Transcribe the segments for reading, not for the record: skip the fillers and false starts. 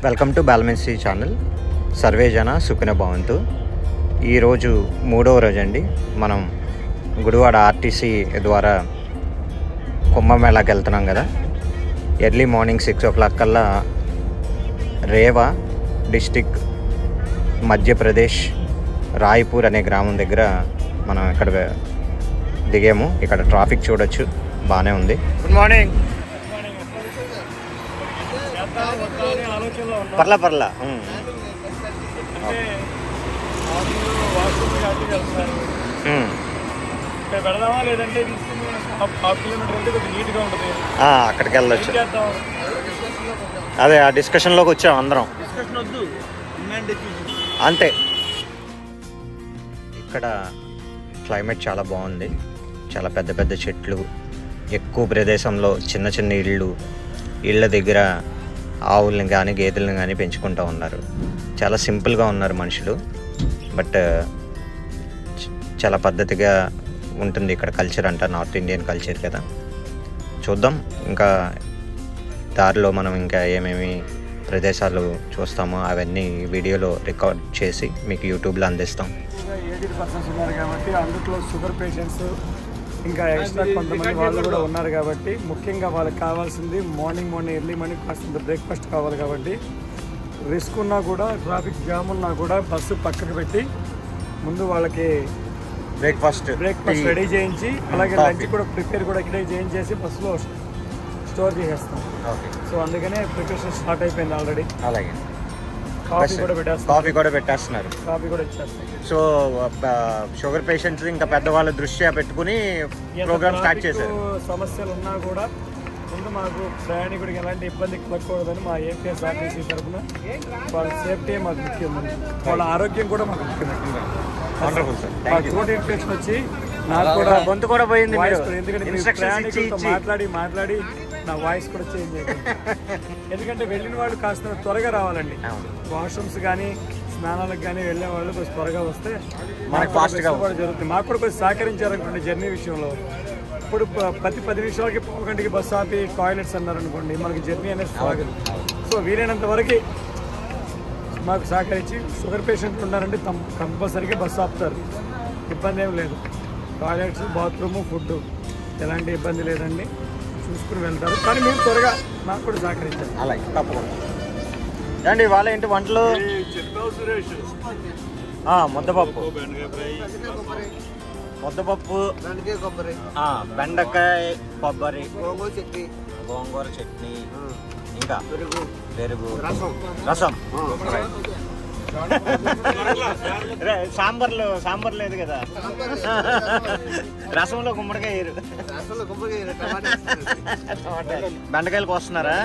Welcome to బాల్మెన్సీ channel. సర్వే జన సుఖిన భవంతు. ఈరోజు 3వ రోజు అండి. మనం గుడివాడ ఆర్టీసీ ద్వారా కుంభమేళాకి వెళ్తున్నాం కదా. ఎర్లీ మార్నింగ్ 6 o'clock కల్లా రేవా డిస్టిక్ మధ్యప్రదేశ్ రాయ్పూర్ అనే గ్రామం దగ్గర మనం ఇక్కడ దిగాము. ఇక్కడ ట్రాఫిక్ చూడొచ్చు, బాగానే ఉంది. Good morning. పర్లా అక్కడికి వెళ్ళొచ్చు. అదే ఆ డిస్కషన్లోకి వచ్చాం అందరం అంతే. ఇక్కడ క్లైమేట్ చాలా బాగుంది. చాలా పెద్ద పెద్ద చెట్లు, ఎక్కువ ప్రదేశంలో చిన్న చిన్న ఇళ్ళ దగ్గర ఆవుల్ని కానీ గేదెలను కానీ పెంచుకుంటూ ఉన్నారు. చాలా సింపుల్గా ఉన్నారు మనుషులు, బట్ చాలా పద్ధతిగా ఉంటుంది ఇక్కడ కల్చర్ అంట. నార్త్ ఇండియన్ కల్చర్ కదా. చూద్దాం ఇంకా దారిలో మనం ఇంకా ఏమేమి ప్రదేశాలు చూస్తామో అవన్నీ వీడియోలో రికార్డ్ చేసి మీకు యూట్యూబ్లో అందిస్తాం. ఏజ్డ్ పర్సన్స్ ఉన్నారు కాబట్టి, అందులో షుగర్ పేషెంట్స్ ఇంకా ఎక్స్ట్రా కొంతమంది వాళ్ళు కూడా ఉన్నారు కాబట్టి, ముఖ్యంగా వాళ్ళకి కావాల్సింది మార్నింగ్ ఎర్లీ మార్నింగ్ కాస్త బ్రేక్ఫాస్ట్ కావాలి కాబట్టి, రిస్క్ ఉన్నా కూడా ట్రాఫిక్ జామ్ ఉన్నా కూడా బస్సు పక్కకు పెట్టి ముందు వాళ్ళకి బ్రేక్ఫాస్ట్ రెడీ చేయించి, అలాగే లంచ్ కూడా ప్రిపేర్ కూడా ఇక్కడే చేయించేసి బస్సులో స్టోర్ చేసేస్తాం. సో అందుకనే ప్రిపరేషన్ స్టార్ట్ అయిపోయింది ఆల్రెడీ. అలాగే కాఫీ కూడా పెట్టేస్తున్నారు. కాఫీ కూడా ఇచ్చేస్తాం. సో షుగర్ పేషెంట్స్ ఇంకా పెద్దవాళ్ళ దృష్ట్యా పెట్టుకుని ప్రోగ్రామ్ స్టార్ట్ చేశారు. సమస్యలు ఉన్నా కూడా ముందు మాకు ప్రయాణికుడికి ఎలాంటి ఇబ్బంది కలగకూడదని మా ఏపీఎస్ఆర్టీసీ తరఫున వాళ్ళ సేఫ్టీ మాకు ముఖ్యం, వాళ్ళ ఆరోగ్యం కూడా మాకు ముఖ్యమండి. థ్రోట్ ఇన్ఫెక్షన్ వచ్చి నాకు కూడా గొంతు కూడా పోయింది. ఎందుకంటే ప్రయాణికులతో మాట్లాడి నా వాయిస్ కూడా చేంజ్ అయిపోయింది. ఎందుకంటే వెళ్ళిన వాళ్ళు కాస్త త్వరగా రావాలండి. వాష్రూమ్స్ కానీ స్నానాలకు కానీ వెళ్ళే వాళ్ళు కొంచెం త్వరగా వస్తే మనకు ఫాస్ట్గా కూడా జరుగుతుంది. మాకు కూడా కొంచెం సహకరించారనుకోండి జర్నీ విషయంలో. ఇప్పుడు ప్రతి 10 నిమిషాలకి పావు గంటకి బస్సు ఆపి టాయిలెట్స్ అన్నారనుకోండి, మనకి జర్నీ అనేది సాగదు. సో వీలైనంత వరకు మాకు సహకరించి, షుగర్ పేషెంట్లు ఉన్నారంటే కంపల్సరీగా బస్సు ఆపుతారు, ఇబ్బంది ఏం లేదు. టాయిలెట్స్, బాత్రూము, ఫుడ్ ఎలాంటి ఇబ్బంది లేదండి, చూసుకుని వెళ్తారు. కానీ మేము త్వరగా మాకు కూడా సహకరించారు. అలాగే తప్పకుండా అండి. వాళ్ళ ఇంటి వంటలు ముద్దపప్పు, బెండకాయ కొబ్బరి, గోంగూర చట్నీ, ఇంకా పెరుగు, రసం. సాంబార్ లేదు కదా, రసంలో గుమ్మడికాయ వేయరు. బెండకాయలు కోస్తున్నారా?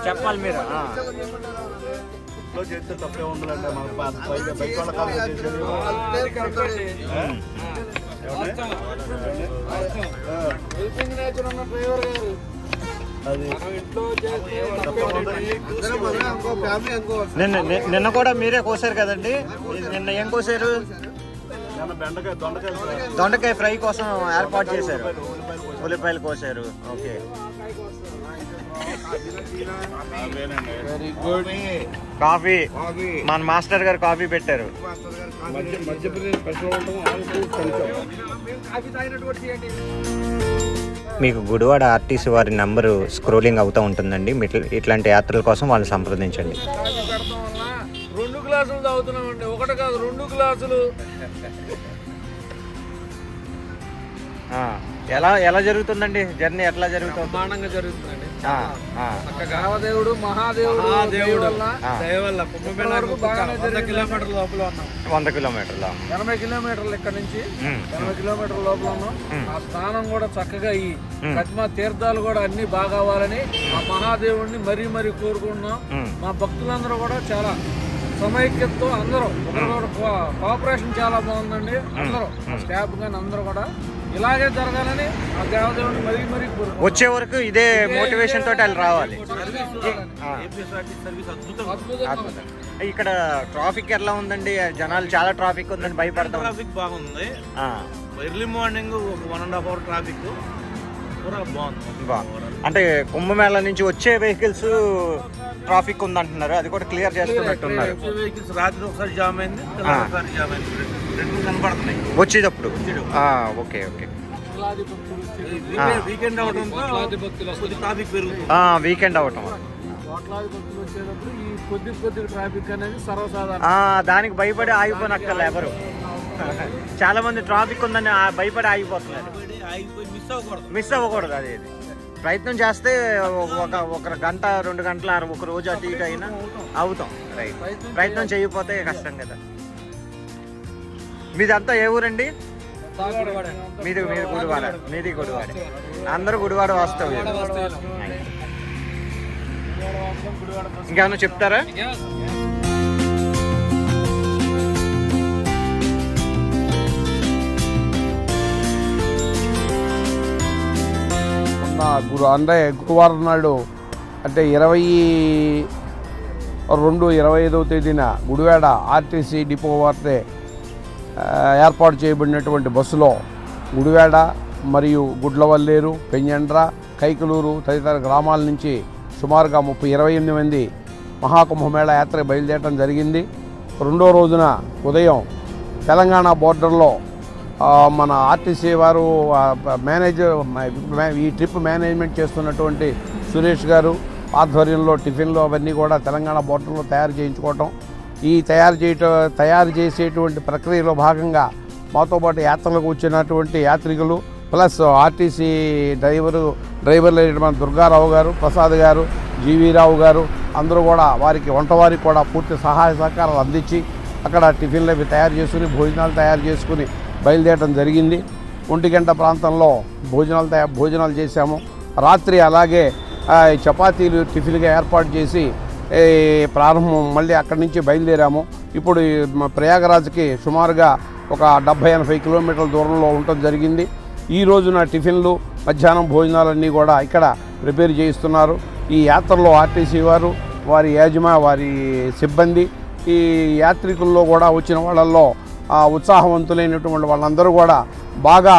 చెప్పాలి మీరు. చేస్తే తప్పే ఉండాలంటే నిన్న కూడా మీరే కోసారు కదండి. నిన్న ఏం కోసారు? దొండకాయ ఫ్రై కోసం ఏర్పాటు చేశారు. ఉల్లిపాయలు కోసారు. ఓకే, కాఫీ మన మాస్టర్ గారు కాఫీ పెట్టారు. మీకు గుడివాడ ఆర్టీసీ వారి నంబరు స్క్రోలింగ్ అవుతూ ఉంటుందండి. ఇట్లాంటి యాత్రల కోసం వాళ్ళని సంప్రదించండి. 2 గ్లాసులు తాగుతున్నామండి, 1 కాదు 2 గ్లాసులు. ఎలా జరుగుతుందండి జర్నీ? ఎట్లా జరుగుతుంది? బ్రహ్మాండంగా జరుగుతుందండి. గ్రామదేవుడు మహాదేవుడు దయవల్ల 100 కిలోమీటర్ల లోపల ఉన్నాం. 100 కిలోమీటర్ల 80 కిలోమీటర్లు ఇక్కడ నుంచి 80 కిలోమీటర్ల లోపల ఉన్నాం. ఆ స్థానం కూడా చక్కగా ఈ ప్రతిమా తీర్థాలు కూడా అన్ని బాగా అవ్వాలని ఆ మహాదేవుడిని మరీ కోరుకుంటున్నాం. మా భక్తులందరూ కూడా చాలా సమైక్యతతో అందరూ కోఆపరేషన్ చాలా బాగుందండి. అందరూ స్టాఫ్ కానీ అందరూ కూడా ఇలాగే జరగాలని ఆ దేవదేవుని మరీ వచ్చే వరకు ఇదే మోటివేషన్ తోటి వాళ్ళు రావాలి. అద్భుతం. ఇక్కడ ట్రాఫిక్ ఎలా ఉందండి? జనాలు చాలా ట్రాఫిక్ ఉందని భయపడతాం. ట్రాఫిక్ బాగుంది. ఎర్లీ మార్నింగ్ ఒక 1.5 hour ట్రాఫిక్ బాగుంది. అంటే కుంభమేళా నుంచి వచ్చే వెహికల్స్ ట్రాఫిక్ ఉందంటున్నారు, అది కూడా క్లియర్ చేస్తున్నట్టున్నారు. వెహికల్స్ రాత్రి ఒకసారి జామ్ అయింది, ఒకసారి జామ్ అయింది, రెండు కనపడుతున్నాయి వచ్చేటప్పుడు. Okay okay. వీకెండ్ అవడంతో ట్రాఫిక్ పెరుగుతుంది. వీకెండ్ అవటం దానికి భయపడి ఆగిపోనక్కర్లే ఎవరు. చాలా మంది ట్రాఫిక్ ఉందని భయపడి ఆగిపోతున్నారు. మిస్ అవ్వకూడదు. అది ప్రయత్నం చేస్తే ఒక గంట 2 గంటల ఒక రోజు అటు ఇటు అయినా అవుతాం. రైట్, ప్రయత్నం చేయకపోతే కష్టం కదా. మీదంతా ఏ ఊరండి? మీది గుడివాడ. మీది గుడివాడ. అందరూ గుడివాడ వాస్తవ్యం. ఇంకేమన్నా చెప్తారా? అంటే గురువారం నాడు అంటే 22/25 తేదీన గుడివాడ ఆర్టీసీ డిపో వద్ద ఏర్పాటు చేయబడినటువంటి బస్సులో గుడివాడ మరియు గుడ్లవల్లేరు, పెంజండ్ర, కైకలూరు తదితర గ్రామాల నుంచి సుమారుగా 28 మంది మహాకుంభమేళా యాత్ర బయలుదేరడం జరిగింది. రెండో రోజున ఉదయం తెలంగాణ బోర్డర్లో మన ఆర్టీసీ వారు మేనేజర్ ఈ ట్రిప్ మేనేజ్మెంట్ చేస్తున్నటువంటి సురేష్ గారు ఆధ్వర్యంలో టిఫిన్లు అవన్నీ కూడా తెలంగాణ బోర్డర్లో తయారు చేయించుకోవటం. ఈ తయారు చేసేటువంటి ప్రక్రియలో భాగంగా మాతో పాటు యాత్రలకు వచ్చినటువంటి యాత్రికులు ప్లస్ ఆర్టీసీ డ్రైవర్లు మన దుర్గారావు గారు, ప్రసాద్ గారు, జీవీరావు గారు అందరూ కూడా వంటవారికి కూడా పూర్తి సహాయ సహకారాలు అందించి అక్కడ టిఫిన్లు అవి తయారు చేసుకుని భోజనాలు తయారు చేసుకుని బయలుదేరడం జరిగింది. 1 గంట ప్రాంతంలో భోజనాలు చేశాము. రాత్రి అలాగే చపాతీలు టిఫిన్గా ఏర్పాటు చేసి ప్రారంభం మళ్ళీ అక్కడి నుంచి బయలుదేరాము. ఇప్పుడు ప్రయాగరాజ్కి సుమారుగా ఒక 70-80 కిలోమీటర్ల దూరంలో ఉండటం జరిగింది. ఈ రోజున టిఫిన్లు మధ్యాహ్నం భోజనాలన్నీ కూడా ఇక్కడ ప్రిపేర్ చేయిస్తున్నారు. ఈ యాత్రలో ఆర్టీసీ వారు, వారి సిబ్బంది, ఈ యాత్రికుల్లో కూడా వచ్చిన వాళ్ళల్లో ఉత్సాహవంతులైనటువంటి వాళ్ళందరూ కూడా బాగా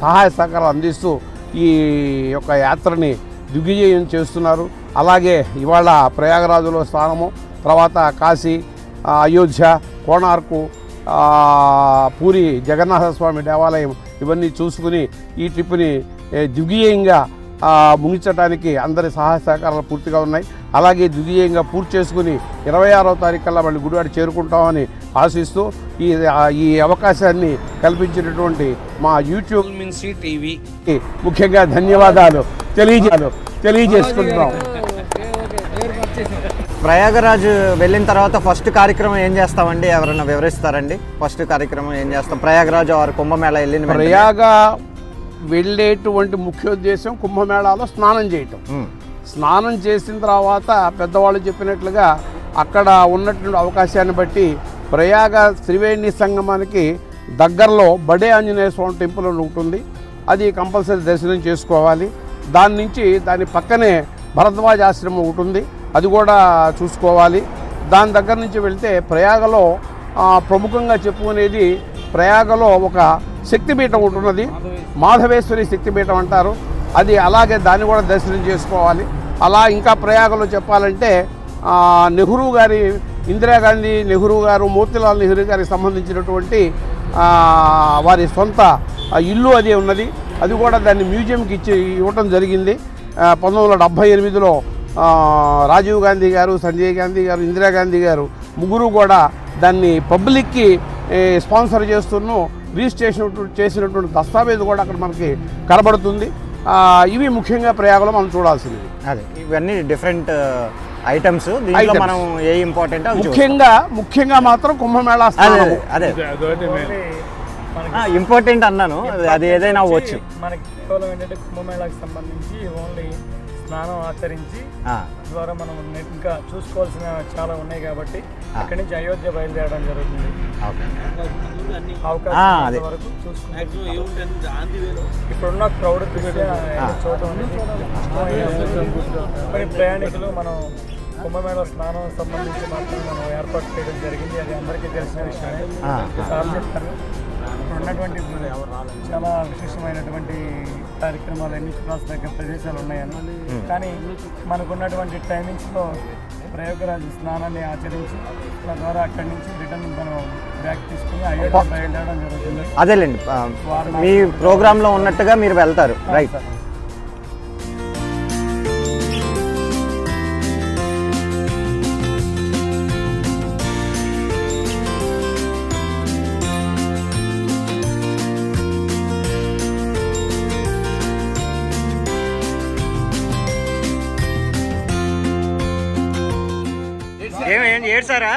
సహాయ సహకారాలు అందిస్తూ ఈ యొక్క యాత్రని దిగ్విజయం చేస్తున్నారు. అలాగే ఇవాళ ప్రయాగరాజులో స్థానము, తర్వాత కాశీ, అయోధ్య, కోణార్కు, పూరి జగన్నాథస్వామి దేవాలయం ఇవన్నీ చూసుకుని ఈ ట్రిప్ని దిగ్విజయంగా ముగించడానికి అందరి సహాయ సహకారాలు పూర్తిగా ఉన్నాయి. అలాగే దిగ్విజయంగా పూర్తి చేసుకుని 26వ తారీఖు కల్లా మళ్ళీ గుడివాడ చేరుకుంటామని ఆశిస్తూ ఈ అవకాశాన్ని కల్పించినటువంటి మా యూట్యూబ్ మిన్సీ టీవీకి ముఖ్యంగా ధన్యవాదాలు తెలియజేసుకుంటున్నాం. ప్రయాగరాజ్ వెళ్ళిన తర్వాత ఫస్ట్ కార్యక్రమం ఏం చేస్తామండి? ఎవరైనా వివరిస్తారండి? ఫస్ట్ కార్యక్రమం ఏం చేస్తాం ప్రయాగరాజ్ వారు కుంభమేళా వెళ్ళిన ప్రయాగ వెళ్ళేటువంటి ముఖ్యోద్దేశం కుంభమేళాలో స్నానం చేయటం. స్నానం చేసిన తర్వాత పెద్దవాళ్ళు చెప్పినట్లుగా అక్కడ ఉన్నటువంటి అవకాశాన్ని బట్టి ప్రయాగ త్రివేణి సంగమానికి దగ్గరలో బడే ఆంజనేయ స్వామి టెంపుల్ ఉంటుంది. అది కంపల్సరీ దర్శనం చేసుకోవాలి. దాని పక్కనే భరద్వాజ ఆశ్రమం ఉంటుంది, అది కూడా చూసుకోవాలి. దాని దగ్గర నుంచి వెళ్తే ప్రయాగలో ప్రముఖంగా చెప్పుకునేది ప్రయాగలో ఒక శక్తిపీఠం ఉంటున్నది, మాధవేశ్వరి శక్తిపీఠం అంటారు. అది అలాగే దాన్ని కూడా దర్శనం చేసుకోవాలి. అలా ఇంకా ప్రయాగలో చెప్పాలంటే ఇందిరాగాంధీ నెహ్రూ గారు, మోతీలాల్ నెహ్రూ గారికి సంబంధించినటువంటి వారి సొంత ఇల్లు అది ఉన్నది. అది కూడా దాన్ని మ్యూజియంకి ఇవ్వటం జరిగింది. 1978లో రాజీవ్ గాంధీ గారు, సంజయ్ గాంధీ గారు, ఇందిరాగాంధీ గారు ముగ్గురు కూడా దాన్ని పబ్లిక్కి స్పాన్సర్ రిజిస్ట్రేషన్ చేసినటువంటి దస్తావేజ్ కూడా అక్కడ మనకి కనబడుతుంది. ఇవి ముఖ్యంగా ప్రయాగలో మనం చూడాల్సింది. అదే ఇవన్నీ డిఫరెంట్ ఐటమ్స్. మనం ఏ ఇంపార్టెంట్ ముఖ్యంగా మాత్రం కుంభమేళా అదే ఇంపార్టెంట్ అన్నాను. అది ఏదైనా అవ్వచ్చు. మనకి కేవలం ఏంటంటే కుంభమేళాకి సంబంధించి ఓన్లీ స్నానం ఆచరించి ద్వారా మనం ఇంకా చూసుకోవాల్సిన చాలా ఉన్నాయి కాబట్టి అక్కడి నుంచి అయోధ్య బయలుదేరడం జరుగుతుంది. అవకాశం వరకు ఇప్పుడున్న క్రౌడ్ చూడటం ప్రయాణికులు మనం కుంభమేళ స్నానం సంబంధించి మాత్రం మనం ఏర్పాటు చేయడం జరిగింది. అది అందరికీ తెలిసిన విషయమే. సార్ చెప్తారు. ఉన్నటువంటి చాలా విశేషమైనటువంటి కార్యక్రమాలు ఎన్ని చూడాల్సిన ప్రదేశాలు ఉన్నాయని, కానీ మనకున్నటువంటి టైమింగ్స్లో ప్రయోగరాజు స్నానాన్ని ఆచరించి తద్వారా అక్కడి నుంచి రిటర్న్ మనం బ్యాక్ తీసుకుని అయోధ్య బయలుదేరడం జరుగుతుంది. అదేలేండి, మీ ప్రోగ్రాంలో ఉన్నట్టుగా మీరు వెళ్తారు. రైట్. ఏడ్సారా?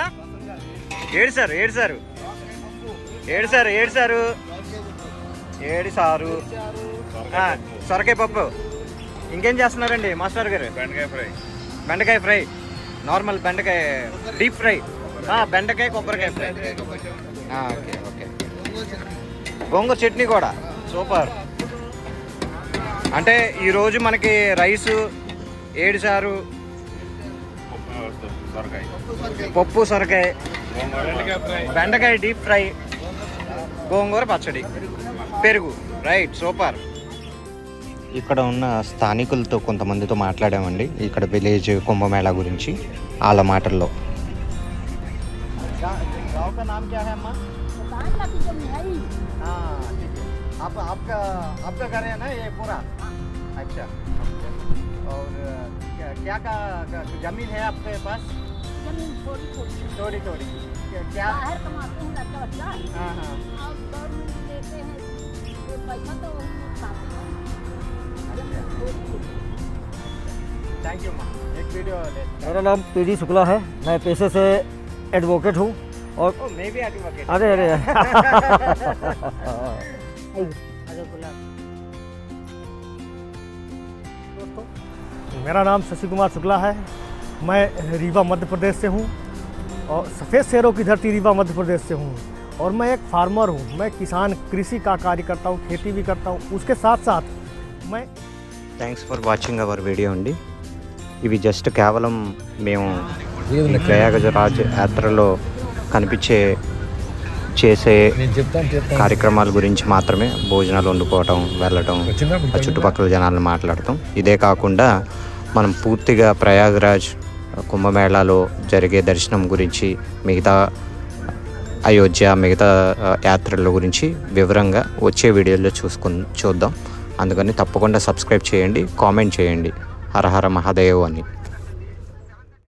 ఏడుసారు సొరకాయ పప్పు. ఇంకేం చేస్తున్నారండి మాస్టర్ గారు? బెండకాయ ఫ్రై, నార్మల్ బెండకాయ డీప్ ఫ్రై, బెండకాయ కొబ్బరికాయ ఫ్రై. Okay okay. గోంగూర చట్నీ కూడా సూపర్. అంటే ఈరోజు మనకి రైసు, ఏడుసారు, పప్పు, సొరకాయ, బెండకాయ డీప్ ఫ్రై, గోంగూర పచ్చడి, పెరుగు. Right, super. ఇక్కడ ఉన్న స్థానికులతో కొంతమందితో మాట్లాడామండి ఇక్కడ విలేజ్ కుంభమేళా గురించి వాళ్ళ మాటల్లో. क्या का जमीन है आपके पास? जमीन थोड़ी थोड़ी क्या बाहर कमाते हैं लड़का हाँ हाँ और गवर्नमेंट देते हैं जो पैसा तो थैंक यू माँ। एक वीडियो ले। मेरा नाम पीडी शुक्ला है, मैं पेशे से एडवोकेट हूँ और मैं भी एडवोकेट। अरे अरे मेरा नाम शशि कुमार शुक्ला है, मैं रीवा मध्य प्रदेश से हूँ और सफ़ेद शेरों की धरती रीवा मध्य प्रदेश से हूँ और मैं एक फार्मर हूँ। मैं किसान, कृषि का कार्य करता हूँ, खेती भी करता हूँ, उसके साथ साथ मैं thanks for watching our video అండి. ఇవి జస్ట్ కేవలం మేము ఈ ప్రయాగరాజ్ యాత్రలో చేసే కార్యక్రమాల గురించి మాత్రమే, భోజనాలు వండుకోవటం, వెళ్ళటం, చుట్టుపక్కల జనాలను మాట్లాడటం. ఇదే కాకుండా మనం పూర్తిగా ప్రయాగరాజ్ కుంభమేళాలో జరిగే దర్శనం గురించి, మిగతా అయోధ్య, మిగతా యాత్రల గురించి వివరంగా వచ్చే వీడియోలో చూద్దాం. అందుకని తప్పకుండా సబ్స్క్రైబ్ చేయండి, కామెంట్ చేయండి. హర హర మహాదేవ్ అని.